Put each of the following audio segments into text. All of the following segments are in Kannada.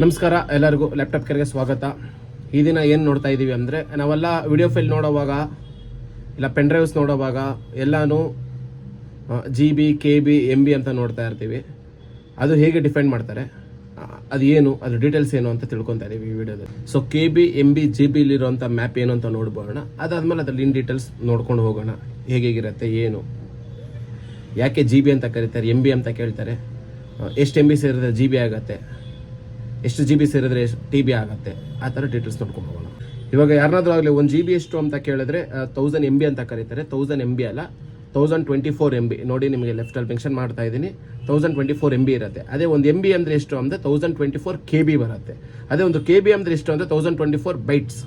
ನಮಸ್ಕಾರ ಎಲ್ಲರಿಗೂ ಲ್ಯಾಪ್ಟಾಪ್ ಕೇರ್ಗೆ ಸ್ವಾಗತ. ಈ ದಿನ ಏನು ನೋಡ್ತಾ ಇದ್ದೀವಿ ಅಂದರೆ, ನಾವೆಲ್ಲ ವಿಡಿಯೋ ಫೈಲ್ ನೋಡೋವಾಗ ಇಲ್ಲ ಪೆನ್ ಡ್ರೈವ್ಸ್ ನೋಡೋವಾಗ ಎಲ್ಲನೂ GB KB MB ಅಂತ ನೋಡ್ತಾ ಇರ್ತೀವಿ. ಅದು ಹೇಗೆ ಡಿಫೈನ್ ಮಾಡ್ತಾರೆ, ಅದು ಏನು, ಅದು ಡೀಟೇಲ್ಸ್ ಏನು ಅಂತ ತಿಳ್ಕೊತಾ ಇದ್ದೀವಿ ಈ ವಿಡಿಯೋದಲ್ಲಿ. ಸೊ KB MB GB-ಲಿರುವಂಥ ಮ್ಯಾಪ್ ಏನು ಅಂತ ನೋಡ್ಬೋಣ. ಅದಾದಮೇಲೆ ಅದ್ರಲ್ಲಿ ಇನ್ ಡೀಟೇಲ್ಸ್ ನೋಡ್ಕೊಂಡು ಹೋಗೋಣ, ಹೇಗಿರುತ್ತೆ, ಏನು, ಯಾಕೆ GB ಅಂತ ಕರೀತಾರೆ, MB ಅಂತ ಕೇಳ್ತಾರೆ, ಎಷ್ಟು MB ಸೇರಿದ್ರೆ GB ಆಗುತ್ತೆ, ಎಷ್ಟು GB ಸೇರಿದ್ರೆ TB ಆಗುತ್ತೆ, ಆ ಥರ ಡೀಟೇಲ್ಸ್ ನೋಡ್ಕೊಂಡು ಹೋಗೋಣ. ಇವಾಗ ಯಾರನ್ನಾದ್ರೂ ಆಗಲಿ 1 GB ಎಷ್ಟು ಅಂತ ಕೇಳಿದ್ರೆ 1000 MB ಅಂತ ಕರೀತಾರೆ. 1000 MB ಅಲ್ಲ, 1024 MB. ನೋಡಿ, ನಿಮಗೆ ಲೆಫ್ಟಲ್ಲಿ ಮೆನ್ಷನ್ ಮಾಡ್ತಾ ಇದ್ದೀನಿ, 1024 MB ಇರುತ್ತೆ. ಅದೇ ಒಂದು MB ಅಂದರೆ ಎಷ್ಟು ಅಂದರೆ 1024 KB ಬರುತ್ತೆ. ಅದೇ ಒಂದು KB ಅಂದರೆ ಎಷ್ಟು ಅಂದರೆ 1024 ಬೈಟ್ಸ್.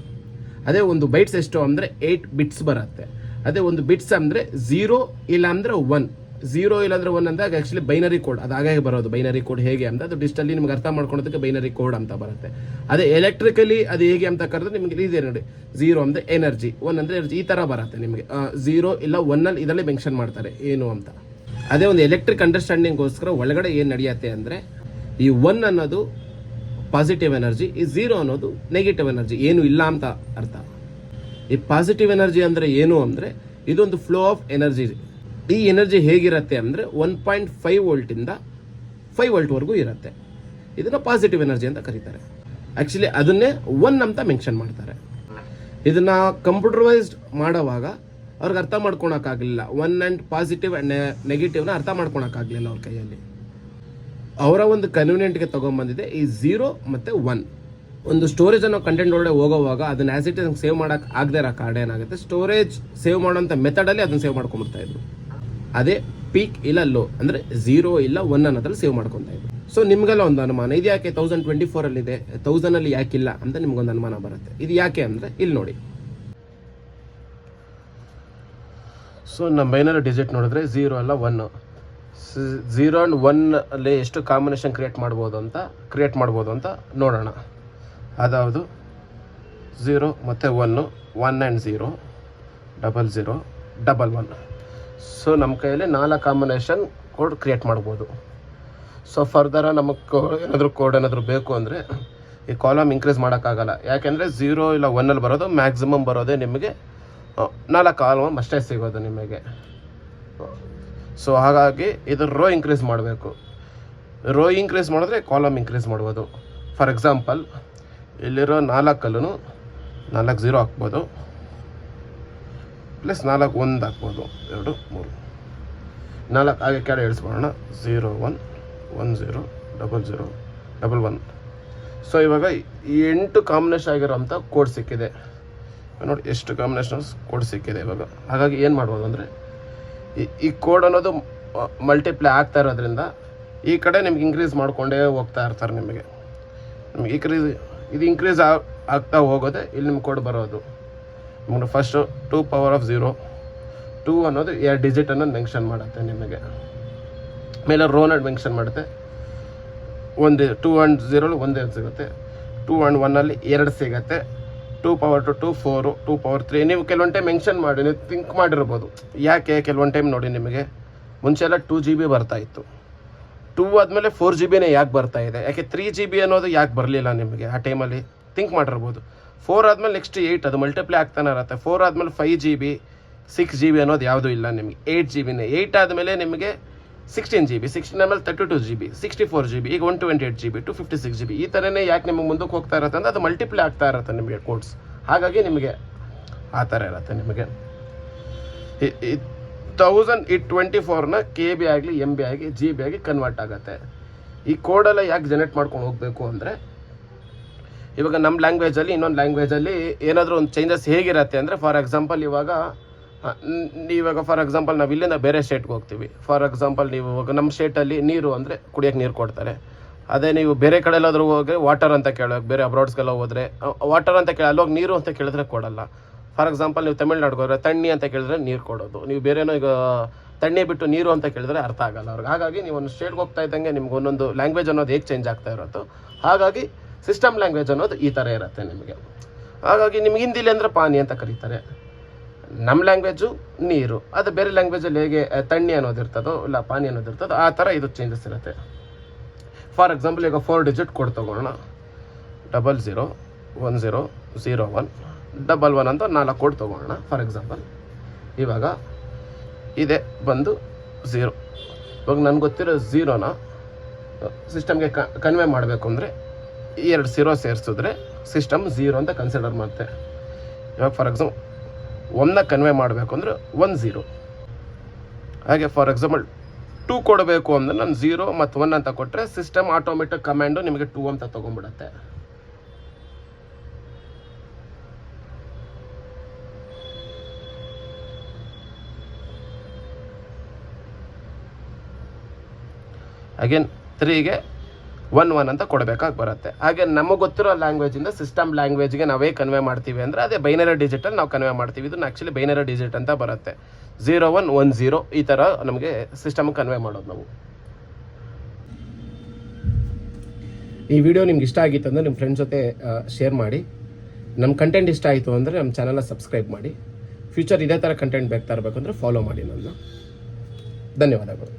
ಅದೇ ಒಂದು ಬೈಟ್ಸ್ ಎಷ್ಟು ಅಂದರೆ 8 ಬಿಟ್ಸ್ ಬರುತ್ತೆ. ಅದೇ ಒಂದು ಬಿಟ್ಸ್ ಅಂದರೆ 0 ಇಲ್ಲ ಅಂದರೆ 1. 0 ಇಲ್ಲಾಂದ್ರೆ 1 ಅಂದಾಗ ಆ್ಯಕ್ಚುಲಿ ಬೈನರಿ ಕೋಡ್, ಅದು ಹಾಗೆ ಬರೋದು. ಬೈನರಿ ಕೋಡ್ ಹೇಗೆ ಅಂತ ಅದು ಡಿಜಿಟಲಿ ನಿಮ್ಗೆ ಅರ್ಥ ಮಾಡ್ಕೊಳೋದಕ್ಕೆ ಬೈನರಿ ಕೋಡ್ ಅಂತ ಬರುತ್ತೆ. ಅದೇ ಎಲೆಕ್ಟ್ರಿಕಲಿ ಅದು ಹೇಗೆ ಅಂತ ಕರೆದ್ರೆ ನಿಮಗೆ ಇದೆ ನೋಡಿ, 0 ಅಂದರೆ ಎನರ್ಜಿ, 1 ಅಂದರೆ ಎನರ್ಜಿ, ಈ ಥರ ಬರುತ್ತೆ ನಿಮಗೆ. 0 ಇಲ್ಲ 1 ಇದರಲ್ಲಿ ಮೆನ್ಷನ್ ಮಾಡ್ತಾರೆ ಏನು ಅಂತ. ಅದೇ ಒಂದು ಎಲೆಕ್ಟ್ರಿಕ್ ಅಂಡರ್ಸ್ಟ್ಯಾಂಡಿಂಗ್ಗೋಸ್ಕರ ಒಳಗಡೆ ಏನು ನಡೆಯುತ್ತೆ ಅಂದರೆ, ಈ 1 ಅನ್ನೋದು ಪಾಸಿಟಿವ್ ಎನರ್ಜಿ, ಈ 0 ಅನ್ನೋದು ನೆಗೆಟಿವ್ ಎನರ್ಜಿ, ಏನು ಇಲ್ಲ ಅಂತ ಅರ್ಥ. ಈ ಪಾಸಿಟಿವ್ ಎನರ್ಜಿ ಅಂದರೆ ಏನು ಅಂದರೆ, ಇದೊಂದು ಫ್ಲೋ ಆಫ್ ಎನರ್ಜಿ. ಈ ಎನರ್ಜಿ ಹೇಗಿರುತ್ತೆ ಅಂದರೆ 1.5 ವೋಲ್ಟಿಂದ 5 ವೋಲ್ಟ್ವರೆಗೂ ಇರುತ್ತೆ. ಇದನ್ನು ಪಾಸಿಟಿವ್ ಎನರ್ಜಿ ಅಂತ ಕರೀತಾರೆ. ಆ್ಯಕ್ಚುಲಿ ಅದನ್ನೇ 1 ಅಂತ ಮೆನ್ಷನ್ ಮಾಡ್ತಾರೆ. ಇದನ್ನು ಕಂಪ್ಯೂಟರೈಸ್ಡ್ ಮಾಡೋವಾಗ ಅವ್ರಿಗೆ ಅರ್ಥ ಮಾಡ್ಕೊಳಕ್ಕಾಗಲಿಲ್ಲ. 1 ಆ್ಯಂಡ್ ಪಾಸಿಟಿವ್ ಆ್ಯಂಡ್ ನೆಗೆಟಿವ್ನ ಅರ್ಥ ಮಾಡ್ಕೊಳಕ್ಕಾಗಲಿಲ್ಲ ಅವ್ರ ಕೈಯಲ್ಲಿ. ಅವರ ಒಂದು ಕನ್ವೀನಿಯೆಂಟ್ಗೆ ತೊಗೊಂಬಂದಿದೆ ಈ 0 ಮತ್ತು 1. ಒಂದು ಸ್ಟೋರೇಜ್ ಅನ್ನೋ ಕಂಟೆಂಟ್ ಒಳಗಡೆ ಹೋಗೋವಾಗ ಅದನ್ನ ಆಸ್ ಇಟ್ ಸೇವ್ ಮಾಡೋಕೆ ಆಗದೆ ಇರೋ ಕಾರಣ ಏನಾಗುತ್ತೆ, ಸ್ಟೋರೇಜ್ ಸೇವ್ ಮಾಡೋಂಥ ಮೆಥಡಲ್ಲಿ ಅದನ್ನು ಸೇವ್ ಮಾಡ್ಕೊಂಡ್ಬಿಡ್ತಾ ಇದ್ರು. ಅದೇ ಪೀಕ್ ಇಲ್ಲ ಲೋ ಅಂದರೆ 0 ಇಲ್ಲ 1 ಅನ್ನೋದ್ರಲ್ಲಿ ಸೇವ್ ಮಾಡ್ಕೊತಾ ಇದ್ರು. ಸೊ ನಿಮ್ಗೆಲ್ಲ ಒಂದು ಅನುಮಾನ, ಇದು ಯಾಕೆ 1024 1000 ಯಾಕಿಲ್ಲ ಅಂತ ನಿಮ್ಗೊಂದು ಅನುಮಾನ ಬರುತ್ತೆ. ಇದು ಯಾಕೆ ಅಂದರೆ ಇಲ್ಲಿ ನೋಡಿ. ಸೊ ನಮ್ಮ ಬೈನರಿ ಡಿಜಿಟ್ ನೋಡಿದ್ರೆ 0 ಅಲ್ಲ 1. 0 ಆ್ಯಂಡ್ 1 ಅಲ್ಲಿ ಎಷ್ಟು ಕಾಂಬಿನೇಷನ್ ಕ್ರಿಯೇಟ್ ಮಾಡ್ಬೋದು ಅಂತ ನೋಡೋಣ. ಅದಾವುದು 0 ಮತ್ತು 1 ಆ್ಯಂಡ್ 0 00 11. ಸೊ ನಮ್ಮ ಕೈಯಲ್ಲಿ 4 ಕಾಂಬಿನೇಷನ್ ಕೋಡ್ ಕ್ರಿಯೇಟ್ ಮಾಡ್ಬೋದು. ಸೊ ಫರ್ದರ ನಮಗೆ ಕೋಡ್ ಏನಾದರೂ ಬೇಕು ಅಂದರೆ ಈ ಕಾಲಮ್ ಇನ್ಕ್ರೀಸ್ ಮಾಡೋಕ್ಕಾಗಲ್ಲ. ಯಾಕೆಂದರೆ 0 ಇಲ್ಲ 1 ಬರೋದು ಮ್ಯಾಕ್ಸಿಮಮ್ ಬರೋದೇ ನಿಮಗೆ 4 ಕಾಲಮ್ ಅಷ್ಟೇ ಸಿಗೋದು ನಿಮಗೆ. ಸೊ ಹಾಗಾಗಿ ಇದು ರೋ ಇನ್ಕ್ರೀಸ್ ಮಾಡಬೇಕು. ರೋ ಇನ್ಕ್ರೀಸ್ ಮಾಡಿದ್ರೆ ಕಾಲಮ್ ಇನ್ಕ್ರೀಸ್ ಮಾಡ್ಬೋದು. ಫಾರ್ ಎಕ್ಸಾಂಪಲ್ ಇಲ್ಲಿರೋ 4 4 0 ಹಾಕ್ಬೋದು, ಪ್ಲಸ್ 4 1 ಹಾಕ್ಬೋದು, 2 3 4 ಹಾಗೆ ಕೆಳ ಇಳಿಸ್ಬೋಣ. 0 1 1 0 00 11. ಸೊ ಇವಾಗ 8 ಕಾಂಬಿನೇಷನ್ ಆಗಿರೋಂಥ ಕೋಡ್ ಸಿಕ್ಕಿದೆ ನೋಡಿ, ಎಷ್ಟು ಕಾಂಬಿನೇಷನ್ಸ್ ಕೋಡ್ ಸಿಕ್ಕಿದೆ ಇವಾಗ. ಹಾಗಾಗಿ ಏನು ಮಾಡ್ಬೋದು ಅಂದರೆ, ಈ ಕೋಡ್ ಅನ್ನೋದು ಮಲ್ಟಿಪ್ಲೈ ಆಗ್ತಾ ಇರೋದ್ರಿಂದ ಈ ಕಡೆ ನಿಮ್ಗೆ ಇನ್ಕ್ರೀಸ್ ಮಾಡಿಕೊಂಡೇ ಹೋಗ್ತಾ ಇರ್ತಾರೆ. ನಿಮಗೆ ಇದು ಇನ್ಕ್ರೀಸ್ ಆಗ್ತಾ ಹೋಗೋದೆ ಇಲ್ಲಿ ನಿಮ್ಮ ಕೋಡ್ ಬರೋದು. ನಿಮಗೆ ಫಸ್ಟು 2 ಪವರ್ ಆಫ್ 0, 2 ಅನ್ನೋದು 2 ಡಿಜಿಟ್ ಅನ್ನೋದು ಮೆನ್ಷನ್ ಮಾಡುತ್ತೆ ನಿಮಗೆ. ಮೇಲೆ ರೋನಡ್ ಮೆನ್ಷನ್ ಮಾಡುತ್ತೆ. 2 ಆ್ಯಂಡ್ 0 ಒಂದೇ ಸಿಗುತ್ತೆ, 2 ಆ್ಯಂಡ್ 1 2 ಸಿಗುತ್ತೆ, 2 ಪವರ್ 2 4, 2 ಪವರ್ 3. ನೀವು ಕೆಲವೊಂದು ಟೈಮ್ ಮೆನ್ಷನ್ ಮಾಡಿ ನೀವು ಥಿಂಕ್ ಮಾಡಿರ್ಬೋದು, ಯಾಕೆ ಕೆಲವೊಂದು ಟೈಮ್ ನೋಡಿ ನಿಮಗೆ ಮುಂಚೆ ಎಲ್ಲ 2 GB ಬರ್ತಾ ಇತ್ತು, 2 ಆದಮೇಲೆ 4 GB ಯಾಕೆ ಬರ್ತಾ ಇದೆ, ಯಾಕೆ 3 GB ಅನ್ನೋದು ಯಾಕೆ ಬರಲಿಲ್ಲ ನಿಮಗೆ ಆ ಟೈಮಲ್ಲಿ ಥಿಂಕ್ ಮಾಡಿರ್ಬೋದು. 4 ಆದಮೇಲೆ ನೆಕ್ಸ್ಟ್ 8, ಅದು ಮಲ್ಟಿಪ್ಲೈ ಆಗ್ತಾನೆ ಇರುತ್ತೆ. 4 ಆದಮೇಲೆ 5 GB 6 GB ಅನ್ನೋದು ಯಾವುದೂ ಇಲ್ಲ ನಿಮಗೆ, 8 GB. 8 ಆದಮೇಲೆ ನಿಮಗೆ 16 GB, 16 ಆದಮೇಲೆ 32 GB, 64 GB, ಈಗ 128 GB, 256 GB. ಈ ಥರನೇ ಯಾಕೆ ನಿಮಗೆ ಮುಂದಕ್ಕೆ ಹೋಗ್ತಾ ಇರುತ್ತೆ ಅಂದರೆ ಅದು ಮಲ್ಟಿಪ್ಲೈ ಆಗ್ತಾ ಇರುತ್ತೆ ನಿಮಗೆ ಕೋಡ್ಸ್. ಹಾಗಾಗಿ ನಿಮಗೆ ಆ ಥರ ಇರುತ್ತೆ. ನಿಮಗೆ 1024ನ KB ಆಗಲಿ MB ಆಗಿ GB ಆಗಿ ಕನ್ವರ್ಟ್ ಆಗುತ್ತೆ. ಈ ಕೋಡೆಲ್ಲ ಯಾಕೆ ಜನರೇಟ್ ಮಾಡ್ಕೊಂಡು ಹೋಗಬೇಕು ಅಂದರೆ, ಇವಾಗ ನಮ್ಮ ಲ್ಯಾಂಗ್ವೇಜಲ್ಲಿ ಇನ್ನೊಂದು ಲ್ಯಾಂಗ್ವೇಜಲ್ಲಿ ಏನಾದರೂ ಒಂದು ಚೇಂಜಸ್ ಹೇಗಿರುತ್ತೆ ಅಂದರೆ, ಫಾರ್ ಎಕ್ಸಾಂಪಲ್ ಫಾರ್ ಎಕ್ಸಾಂಪಲ್ ನಾವು ಇಲ್ಲಿಂದ ಬೇರೆ ಸ್ಟೇಟ್ಗೆ ಹೋಗ್ತೀವಿ. ಫಾರ್ ಎಕ್ಸಾಂಪಲ್ ನೀವು ಇವಾಗ ನಮ್ಮ ಸ್ಟೇಟಲ್ಲಿ ನೀರು ಅಂದರೆ ಕುಡಿಯೋಕ್ಕೆ ನೀರು ಕೊಡ್ತಾರೆ. ಅದೇ ನೀವು ಬೇರೆ ಕಡೆ ಎಲ್ಲಾದರೂ ಹೋಗಿ ವಾಟರ್ ಅಂತ ಕೇಳೋಕೆ, ಬೇರೆ ಅಬ್ರಾಡ್ಸ್ಗೆಲ್ಲ ಹೋದರೆ ವಾಟರ್ ಅಂತ ಕೇಳಿ ಅಲ್ಲೋಗಿ ನೀರು ಅಂತ ಕೇಳಿದ್ರೆ ಕೊಡಲ್ಲ. ಫಾರ್ ಎಕ್ಸಾಂಪಲ್ ನೀವು ತಮಿಳ್ನಾಡಿಗೆ ಹೋದರೆ ತಣ್ಣಿ ಅಂತ ಕೇಳಿದ್ರೆ ನೀರು ಕೊಡೋದು. ನೀವು ಬೇರೆನೋ ಈಗ ತಣ್ಣಿ ಬಿಟ್ಟು ನೀರು ಅಂತ ಕೇಳಿದ್ರೆ ಅರ್ಥ ಆಗಲ್ಲ ಅವ್ರಿಗೆ. ಹಾಗಾಗಿ ನೀವು ಒಂದು ಸ್ಟೇಟ್ಗೆ ಹೋಗ್ತಾ ಇದ್ದಂಗೆ ನಿಮ್ಗೆ ಒಂದೊಂದು ಲ್ಯಾಂಗ್ವೇಜ್ ಅನ್ನೋದು ಹೇಗೆ ಚೇಂಜ್ ಆಗ್ತಾ ಇರೋದು, ಹಾಗಾಗಿ ಸಿಸ್ಟಮ್ ಲ್ಯಾಂಗ್ವೇಜ್ ಅನ್ನೋದು ಈ ಥರ ಇರುತ್ತೆ ನಿಮಗೆ. ಹಾಗಾಗಿ ನಿಮ್ಗೆ ಹಿಂದಿಲಿ ಅಂದರೆ ಪಾನಿ ಅಂತ ಕರೀತಾರೆ, ನಮ್ಮ ಲ್ಯಾಂಗ್ವೇಜು ನೀರು. ಅದು ಬೇರೆ ಲ್ಯಾಂಗ್ವೇಜಲ್ಲಿ ಹೇಗೆ ತಣ್ಣಿ ಅನ್ನೋದಿರ್ತದೋ ಇಲ್ಲ ಪಾನಿ ಅನ್ನೋದಿರ್ತದೋ ಆ ಥರ ಇದು ಚೇಂಜಸ್ ಇರುತ್ತೆ. ಫಾರ್ ಎಕ್ಸಾಂಪಲ್ ಈಗ 4 ಡಿಜಿಟ್ ಕೋಡ್ ತೊಗೊಳ್ಳೋಣ. 00100111 ಅಂತ 4 ಕೋಡ್ ತೊಗೊಳ್ಳೋಣ ಫಾರ್ ಎಕ್ಸಾಂಪಲ್. ಇವಾಗ ಇದೆ ಬಂದು 0. ಇವಾಗ ನನಗೆ ಗೊತ್ತಿರೋ 0ನ ಸಿಸ್ಟಮ್ಗೆ ಕನ್ವೆ ಮಾಡಬೇಕು ಅಂದರೆ 2 0 ಸೇರಿಸಿದ್ರೆ ಸಿಸ್ಟಮ್ 0 ಅಂತ ಕನ್ಸಿಡರ್ ಮಾಡುತ್ತೆ. ಇವಾಗ ಫಾರ್ ಎಕ್ಸಾಂಪಲ್ 1ನ ಕನ್ವೆ ಮಾಡಬೇಕು ಅಂದರೆ 10. ಹಾಗೆ ಫಾರ್ ಎಕ್ಸಾಂಪಲ್ 2 ಕೊಡಬೇಕು ಅಂದರೆ ನಾನು 0 ಮತ್ತು 1 ಅಂತ ಕೊಟ್ಟರೆ ಸಿಸ್ಟಮ್ ಆಟೋಮೆಟಿಕ್ ಕಮ್ಯಾಂಡು ನಿಮಗೆ 2 ಅಂತ ತೊಗೊಂಡ್ಬಿಡುತ್ತೆ. ಅಗೇನ್ 3ಗೆ 1 ಅಂತ ಕೊಡಬೇಕಾಗಿ ಬರುತ್ತೆ. ಹಾಗೆ ನಮಗೆ ಗೊತ್ತಿರೋ ಲ್ಯಾಂಗ್ವೇಜಿಂದ ಸಿಸ್ಟಮ್ ಲ್ಯಾಂಗ್ವೇಜ್ಗೆ ನಾವೇ ಕನ್ವೆ ಮಾಡ್ತೀವಿ ಅಂದರೆ ಅದೇ ಬೈನರಿ ಡಿಜಿಟಲ್ಲಿ ನಾವು ಕನ್ವೆ ಮಾಡ್ತೀವಿ. ಇದನ್ನು ಆ್ಯಕ್ಚುಲಿ ಬೈನರಿ ಡಿಜಿಟ್ ಅಂತ ಬರುತ್ತೆ. 0110 ಈ ಥರ ನಮಗೆ ಸಿಸ್ಟಮ್ ಕನ್ವೆ ಮಾಡೋದು ನಾವು. ಈ ವಿಡಿಯೋ ನಿಮ್ಗೆ ಇಷ್ಟ ಆಗಿತ್ತು ಅಂದರೆ ನಿಮ್ಮ ಫ್ರೆಂಡ್ಸ್ ಜೊತೆ ಶೇರ್ ಮಾಡಿ. ನಮ್ಮ ಕಂಟೆಂಟ್ ಇಷ್ಟ ಆಯಿತು ಅಂದರೆ ನಮ್ಮ ಚಾನಲ್ನ ಸಬ್ಸ್ಕ್ರೈಬ್ ಮಾಡಿ. ಫ್ಯೂಚರ್ ಇದೇ ಥರ ಕಂಟೆಂಟ್ ಬೇಕಾ ಇರಬೇಕು ಅಂದರೆ ಫಾಲೋ ಮಾಡಿ ನನ್ನ. ಧನ್ಯವಾದಗಳು.